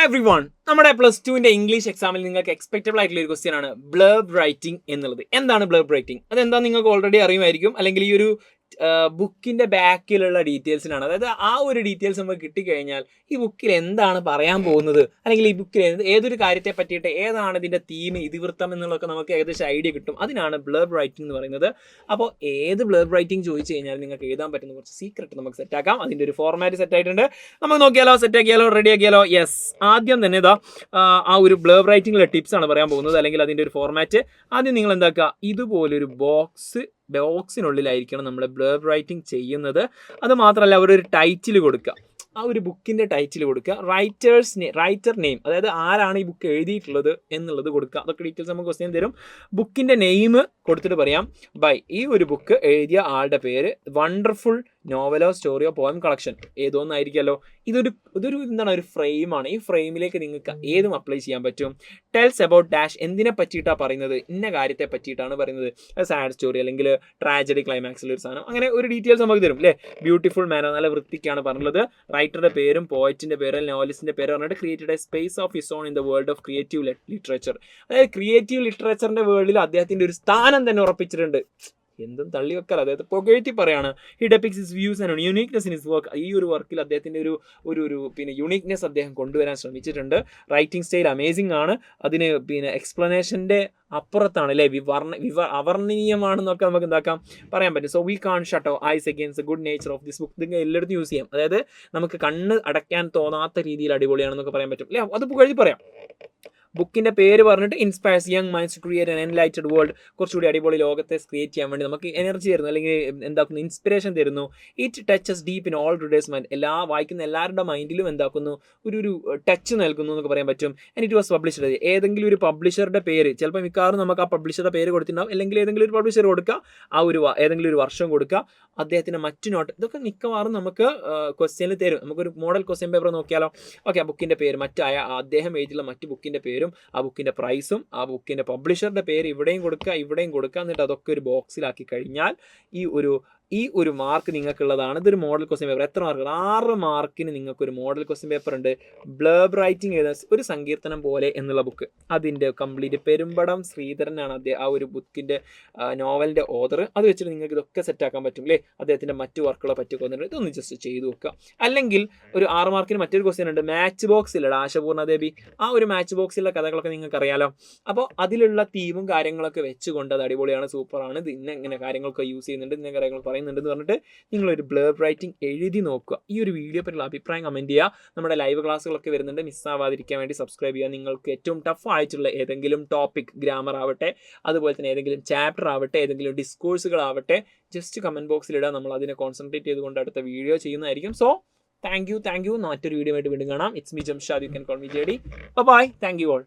Everyone, നമ്മുടെ +2 English എക്സാമിൽ നിങ്ങൾക്ക് എക്സ്പെക്റ്റബിൾ ആയിട്ടുള്ള ഒരു ക്വസ്റ്റ്യൻ ആണ് ബ്ലർബ് റൈറ്റിംഗ് എന്നുള്ളത്. എന്താണ് ബ്ലർബ് റൈറ്റിംഗ്? അതെന്താ നിങ്ങൾക്ക് ഓൾറെഡി അറിയുമായിരിക്കും, അല്ലെങ്കിൽ ഈ ഒരു ബുക്കിന്റെ ബാക്കിലുള്ള ഡീറ്റെയിൽസിനാണ്. അതായത് ആ ഒരു ഡീറ്റെയിൽസ് നമുക്ക് കിട്ടിക്കഴിഞ്ഞാൽ ഈ ബുക്കിൽ എന്താണ് പറയാൻ പോകുന്നത്, അല്ലെങ്കിൽ ഈ ബുക്കിൽ ഏതൊരു കാര്യത്തെ പറ്റിയിട്ട് ഏതാണ് ഇതിന്റെ തീം, ഇതിവൃത്തം എന്നുള്ളതൊക്കെ നമുക്ക് ഏകദേശം ഐഡിയ കിട്ടും. അതിനാണ് ബ്ലർബ് റൈറ്റിംഗ് എന്ന് പറയുന്നത്. അപ്പോൾ ഏത് ബ്ലർബ് റൈറ്റിംഗ് ചോദിച്ചു കഴിഞ്ഞാൽ നിങ്ങൾക്ക് എഴുതാൻ പറ്റുന്ന കുറച്ച് സീക്രട്ട് നമുക്ക് സെറ്റാക്കാം. അതിന്റെ ഒരു ഫോർമാറ്റ് സെറ്റ് ആയിട്ടുണ്ട്. നമുക്ക് നോക്കിയാലോ, സെറ്റ് ആക്കിയാലോ, റെഡി ആക്കിയാലോ? യെസ്. ആദ്യം തന്നെ ഇതാ ആ ഒരു ബ്ലർബ് റൈറ്റിംഗിലെ ടിപ്സ് ആണ് പറയാൻ പോകുന്നത്, അല്ലെങ്കിൽ അതിന്റെ ഒരു ഫോർമാറ്റ്. ആദ്യം നിങ്ങൾ എന്താക്കുക, ഇതുപോലൊരു ബോക്സിനുള്ളിലായിരിക്കണം നമ്മൾ ബ്ലർബ് റൈറ്റിംഗ് ചെയ്യുന്നത്. അത് മാത്രമല്ല, അവരൊരു ടൈറ്റിൽ കൊടുക്കുക, ആ ഒരു ബുക്കിന്റെ ടൈറ്റിൽ കൊടുക്കുക, റൈറ്റർ നെയിം, അതായത് ആരാണ് ഈ ബുക്ക് എഴുതിയിട്ടുള്ളത് എന്നുള്ളത് കൊടുക്കുക. അതൊക്കെ ഡീറ്റെയിൽസ് നമുക്ക് ക്വസ്റ്റ്യൻ തരും. ബുക്കിന്റെ നെയിം കൊടുത്തിട്ട് പറയാം, ബൈ ഈ ഒരു ബുക്ക് എഴുതിയ ആളുടെ പേര്, വണ്ടർഫുൾ നോവലോ സ്റ്റോറിയോ പോയം കളക്ഷൻ ഏതോന്നായിരിക്കുമല്ലോ. ഇതൊരു എന്താണ്, ഒരു ഫ്രെയിമാണ്. ഈ ഫ്രെയിമിലേക്ക് നിങ്ങൾക്ക് ഏതും അപ്ലൈ ചെയ്യാൻ പറ്റും. ടെൽസ് അബൌട്ട് ഡാഷ്, എന്തിനെ പറ്റിയിട്ടാണ് പറയുന്നത്, ഇന്ന കാര്യത്തെ പറ്റിയിട്ടാണ് പറയുന്നത്. സാഡ് സ്റ്റോറി അല്ലെങ്കിൽ ട്രാജഡി ക്ലൈമാക്സിൽ ഒരു സാധനം, അങ്ങനെ ഒരു ഡീറ്റെയിൽസ് നമുക്ക് തരും അല്ലേ. ബ്യൂട്ടിഫുൾ മാനർ, നല്ല വൃത്തിക്കാണ് പറഞ്ഞത്. റൈറ്ററുടെ പേരും പോയറ്റിന്റെ പേരും നോവലിസ്റ്റിന്റെ പേര് പറഞ്ഞിട്ട് created A space of his own in the world of creative literature. അതായത് ക്രിയേറ്റീവ് ലിറ്ററേച്ചറിന്റെ വേൾഡിൽ അദ്ദേഹത്തിന്റെ ഒരു സ്ഥാനം തന്നെ ഉറപ്പിച്ചിട്ടുണ്ട്. എന്തും തള്ളി വെക്കാൽ അദ്ദേഹത്തെ പുകഴ്ത്തി പറയാണ്. He depicts his views and uniqueness in his work. ഈ ഒരു വർക്കിൽ അദ്ദേഹത്തിന്റെ ഒരു യൂണിക്നെസ് അദ്ദേഹം കൊണ്ടുവരാൻ ശ്രമിച്ചിട്ടുണ്ട്. റൈറ്റിംഗ് സ്റ്റൈൽ അമേസിംഗ് ആണ്. അതിന് എക്സ്പ്ലനേഷന്റെ അപ്പുറത്താണ് അല്ലേ, അവർണ്ണനീയമാണെന്നൊക്കെ നമുക്ക് എന്താക്കാം പറയാൻ പറ്റും. So we can shut our eyes against the good nature of this book. ഇതിങ്ങനെ എല്ലായിടത്തും യൂസ് ചെയ്യാം. അതായത് നമുക്ക് കണ്ണ് അടയ്ക്കാൻ തോന്നാത്ത രീതിയിൽ അടിപൊളിയാണെന്നൊക്കെ പറയാൻ പറ്റും അല്ലേ. അത് പുകഴ്ത്തി പറയാം. ബുക്കിന്റെ പേര് പറഞ്ഞിട്ട് inspires young minds to create an enlightened world. കുറച്ചുകൂടി അടിപൊളി ലോകത്തെ ക്രിയേറ്റ് ചെയ്യാൻ വേണ്ടി നമുക്ക് എനർജി തരുന്നു, അല്ലെങ്കിൽ എന്താക്കുന്നു, ഇൻസ്പിറേഷൻ തരുന്നു. It touches deep in all readers mind. വായിക്കുന്ന എല്ലാവരുടെ മൈൻഡിലും എന്താക്കുന്നു, ഒരു ടച്ച് നൽകുന്നു എന്നൊക്കെ പറയാൻ പറ്റും. And it was published. ഏതെങ്കിലും ഒരു പബ്ലിഷറുടെ പേര്, ചിലപ്പോൾ മിക്കവാറും നമുക്ക് ആ പബ്ലിഷറുടെ പേര് കൊടുത്തിട്ടുണ്ടാവും, അല്ലെങ്കിൽ ഏതെങ്കിലും ഒരു പബ്ലിഷർ കൊടുക്കുക, ഏതെങ്കിലും ഒരു വർഷം കൊടുക്കുക, അദ്ദേഹത്തിന്റെ മറ്റു നോട്ട്, ഇതൊക്കെ മിക്കവാറും നമുക്ക് ക്വസ്റ്റ്യനിൽ തരും. നമുക്കൊരു മോഡൽ ക്വസ്റ്റ്യൻ പേപ്പർ നോക്കിയാലോ. ഓക്കെ, ആ ബുക്കിന്റെ പേര്, അദ്ദേഹം എഴുതിയുള്ള മറ്റു ബുക്കിന്റെ പേരും, ആ ബുക്കിന്റെ പ്രൈസും, ആ ബുക്കിന്റെ പബ്ലിഷറുടെ പേര് ഇവിടെയും കൊടുക്കുക. എന്നിട്ട് അതൊക്കെ ഒരു ബോക്സിലാക്കി കഴിഞ്ഞാൽ ഈ ഒരു മാർക്ക് നിങ്ങൾക്കുള്ളതാണ്. ഇതൊരു മോഡൽ ക്വസ്റ്റ്യൻ പേപ്പർ. എത്ര മാർക്ക്? 6 മാർക്കിന് നിങ്ങൾക്കൊരു മോഡൽ ക്വസ്റ്റ്യൻ പേപ്പർ ഉണ്ട്. ബ്ലർബ് റൈറ്റിംഗ് എഴുതാൻ ഒരു സങ്കീർത്തനം പോലെ എന്നുള്ള ബുക്ക്, അതിൻ്റെ കംപ്ലീറ്റ് പെരുമ്പടം ശ്രീധരനാണ് ആ ഒരു ബുക്കിൻ്റെ നോവലിൻ്റെ ഓതർ. അത് വെച്ചിട്ട് നിങ്ങൾക്ക് ഇതൊക്കെ സെറ്റാക്കാൻ പറ്റും അല്ലേ. അദ്ദേഹത്തിൻ്റെ മറ്റു വർക്കുകളെ പറ്റി വന്നിട്ട് ഇതൊന്ന് ജസ്റ്റ് ചെയ്ത് വെക്കുക. അല്ലെങ്കിൽ ഒരു 6 മാർക്കിന് മറ്റൊരു ക്വസ്റ്റ്യൻ ഉണ്ട്, മാച്ച് ബോക്സിലുള്ള ആശപൂർണദേവി. ആ ഒരു മാച്ച് ബോക്സിലുള്ള കഥകളൊക്കെ നിങ്ങൾക്ക് അറിയാലോ. അപ്പോൾ അതിലുള്ള തീമും കാര്യങ്ങളൊക്കെ വെച്ചുകൊണ്ട് അത് അടിപൊളിയാണ്, സൂപ്പറാണ്, ഇത് ഇങ്ങനെ കാര്യങ്ങളൊക്കെ യൂസ് ചെയ്യുന്നുണ്ട്, ഇന്ന കാര്യങ്ങൾ പറയുന്നുണ്ടെന്ന് പറഞ്ഞിട്ട് നിങ്ങളൊരു ബ്ലർബ് റൈറ്റിംഗ് എഴുതി നോക്കുക. ഈ ഒരു വീഡിയോ പറ്റിയുള്ള അഭിപ്രായം കമൻറ്റ് ചെയ്യുക. നമ്മുടെ ലൈവ് ക്ലാസ്സുകളൊക്കെ വരുന്നുണ്ട്, മിസ്സാവാതിരിക്കാൻ വേണ്ടി സബ്സ്ക്രൈബ് ചെയ്യുക. നിങ്ങൾക്ക് ഏറ്റവും ടഫ് ആയിട്ടുള്ള ഏതെങ്കിലും ടോപ്പിക്, ഗ്രാമർ ആവട്ടെ, അതുപോലെ തന്നെ ഏതെങ്കിലും ചാപ്റ്റർ ആവട്ടെ, ഏതെങ്കിലും ഡിസ്കോഴ്സുകളാവട്ടെ, ജസ്റ്റ് കമൻറ്റ് ബോക്സിലിടുക. നമ്മൾ അതിനെ കോൺസെൻട്രേറ്റ് ചെയ്തുകൊണ്ട് അടുത്ത വീഡിയോ ചെയ്യുന്നതായിരിക്കും. So thank you. മറ്റൊരു വീഡിയോ ആയിട്ട് വീണ്ടും കാണാം. It's me Jamshad, you can call me JD. Bye. Thank you all.